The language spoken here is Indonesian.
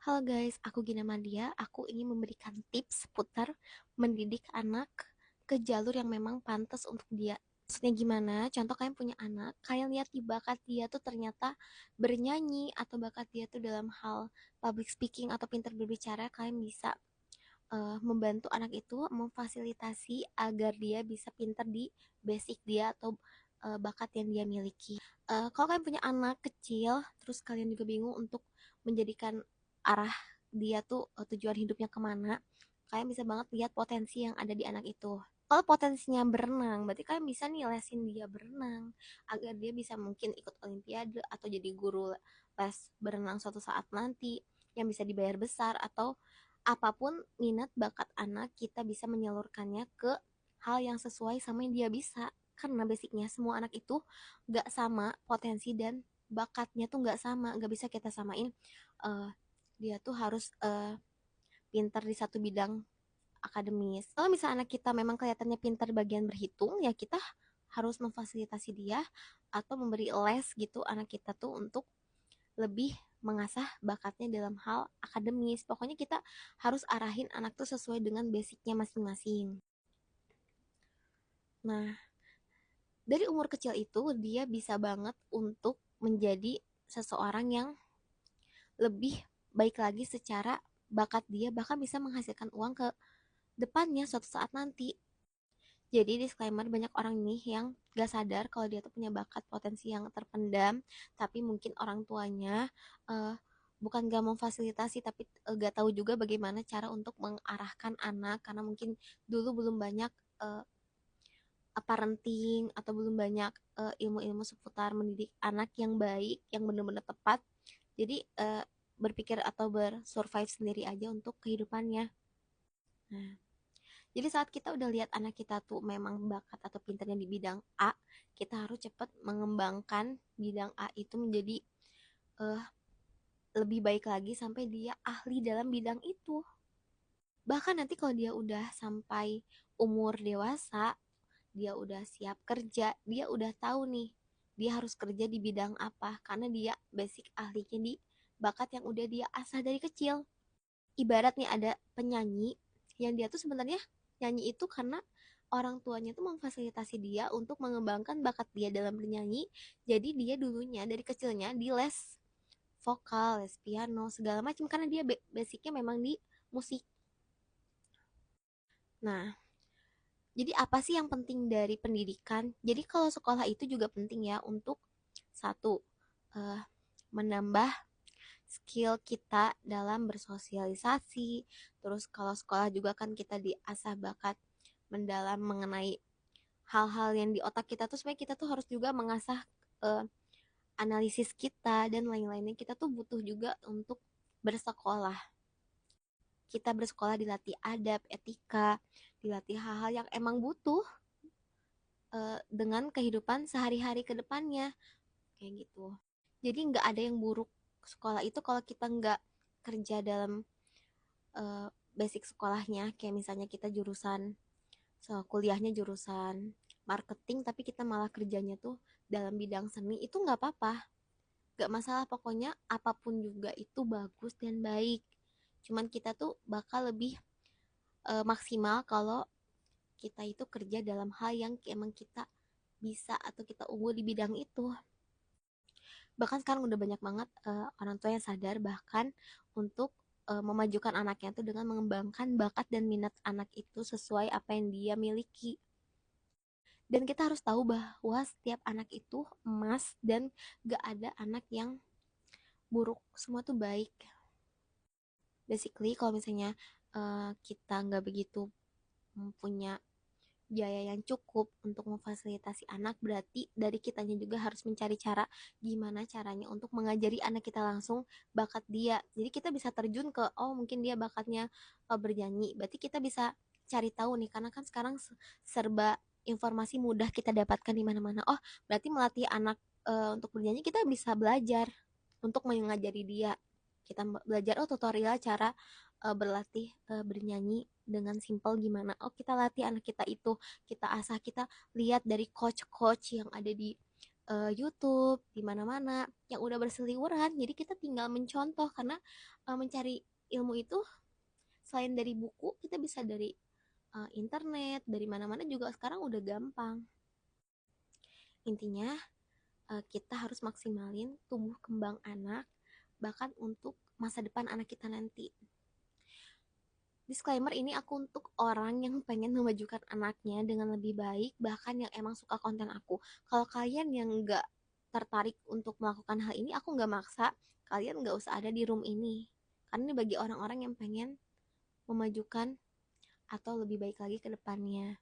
Halo guys, aku Gina Madia. Aku ingin memberikan tips seputar mendidik anak ke jalur yang memang pantas untuk dia. Maksudnya gimana? Contoh kalian punya anak, kalian lihat di bakat dia tuh ternyata bernyanyi atau bakat dia tuh dalam hal public speaking atau pintar berbicara, kalian bisa membantu anak itu memfasilitasi agar dia bisa pintar di basic dia atau bakat yang dia miliki. Kalau kalian punya anak kecil, terus kalian juga bingung untuk menjadikan arah dia tuh tujuan hidupnya kemana, kalian bisa banget lihat potensi yang ada di anak itu. Kalau potensinya berenang, berarti kalian bisa nih lesin dia berenang agar dia bisa mungkin ikut olimpiade atau jadi guru les berenang suatu saat nanti yang bisa dibayar besar, atau apapun minat bakat anak kita bisa menyalurkannya ke hal yang sesuai sama yang dia bisa, karena basicnya semua anak itu gak sama potensi dan bakatnya tuh gak sama, gak bisa kita samain uh, dia tuh harus pintar di satu bidang akademis. Kalau misalnya anak kita memang kelihatannya pintar bagian berhitung, ya kita harus memfasilitasi dia atau memberi les gitu anak kita tuh untuk lebih mengasah bakatnya dalam hal akademis. Pokoknya kita harus arahin anak tuh sesuai dengan basicnya masing-masing. Nah, dari umur kecil itu dia bisa banget untuk menjadi seseorang yang lebih baik lagi secara bakat dia, bahkan bisa menghasilkan uang ke depannya suatu saat nanti. Jadi disclaimer, banyak orang nih yang gak sadar kalau dia tuh punya bakat potensi yang terpendam, tapi mungkin orang tuanya uh, bukan gak mau fasilitasi, tapi gak tahu juga bagaimana cara untuk mengarahkan anak, karena mungkin dulu belum banyak uh, parenting atau belum banyak ilmu-ilmu seputar mendidik anak yang baik, yang benar-benar tepat. Jadi berpikir atau bersurvive sendiri aja untuk kehidupannya. Nah, jadi saat kita udah lihat anak kita tuh memang bakat atau pintarnya di bidang A, kita harus cepat mengembangkan bidang A itu menjadi uh, lebih baik lagi sampai dia ahli dalam bidang itu. Bahkan nanti kalau dia udah sampai umur dewasa, dia udah siap kerja, dia udah tahu nih dia harus kerja di bidang apa, karena dia basic ahlinya di bakat yang udah dia asah dari kecil. Ibarat nih ada penyanyi yang dia tuh sebenarnya nyanyi itu karena orang tuanya tuh memfasilitasi dia untuk mengembangkan bakat dia dalam bernyanyi. Jadi dia dulunya dari kecilnya di les vokal, les piano, segala macam, karena dia basicnya memang di musik. Nah, jadi apa sih yang penting dari pendidikan? Jadi kalau sekolah itu juga penting ya untuk satu, uh, menambah skill kita dalam bersosialisasi. Terus kalau sekolah juga kan kita diasah bakat mendalam mengenai hal-hal yang di otak kita tuh, sebenarnya kita tuh harus juga mengasah uh, analisis kita dan lain-lainnya. Kita tuh butuh juga untuk bersekolah. Kita bersekolah dilatih adab, etika, dilatih hal-hal yang emang butuh dengan kehidupan sehari-hari ke depannya, kayak gitu. Jadi nggak ada yang buruk sekolah itu kalau kita nggak kerja dalam uh, basic sekolahnya, kayak misalnya kita jurusan, so, kuliahnya jurusan marketing tapi kita malah kerjanya tuh dalam bidang seni, itu nggak apa-apa, nggak masalah. Pokoknya apapun juga itu bagus dan baik, cuman kita tuh bakal lebih maksimal kalau kita itu kerja dalam hal yang emang kita bisa atau kita unggul di bidang itu. Bahkan sekarang udah banyak banget orang tua yang sadar bahkan untuk memajukan anaknya itu dengan mengembangkan bakat dan minat anak itu sesuai apa yang dia miliki. Dan kita harus tahu bahwa setiap anak itu emas dan gak ada anak yang buruk, semua tuh baik. Basically kalau misalnya kita nggak begitu punya biaya yang cukup untuk memfasilitasi anak, berarti dari kitanya juga harus mencari cara gimana caranya untuk mengajari anak kita langsung bakat dia. Jadi kita bisa terjun ke, oh mungkin dia bakatnya bernyanyi, berarti kita bisa cari tahu nih, karena kan sekarang serba informasi mudah kita dapatkan di mana-mana. Oh, berarti melatih anak untuk bernyanyi, kita bisa belajar untuk mengajari dia. Kita belajar, oh tutorial cara berlatih bernyanyi dengan simple gimana. Oh, kita latih anak kita itu, kita asah, kita lihat dari coach-coach yang ada di YouTube di mana-mana yang udah berseliweran. Jadi kita tinggal mencontoh karena mencari ilmu itu selain dari buku, kita bisa dari internet, dari mana-mana juga sekarang udah gampang. Intinya kita harus maksimalin tumbuh kembang anak, bahkan untuk masa depan anak kita nanti. Disclaimer, ini aku untuk orang yang pengen memajukan anaknya dengan lebih baik, bahkan yang emang suka konten aku. Kalau kalian yang nggak tertarik untuk melakukan hal ini, aku nggak maksa. Kalian nggak usah ada di room ini. Karena ini bagi orang-orang yang pengen memajukan atau lebih baik lagi ke depannya.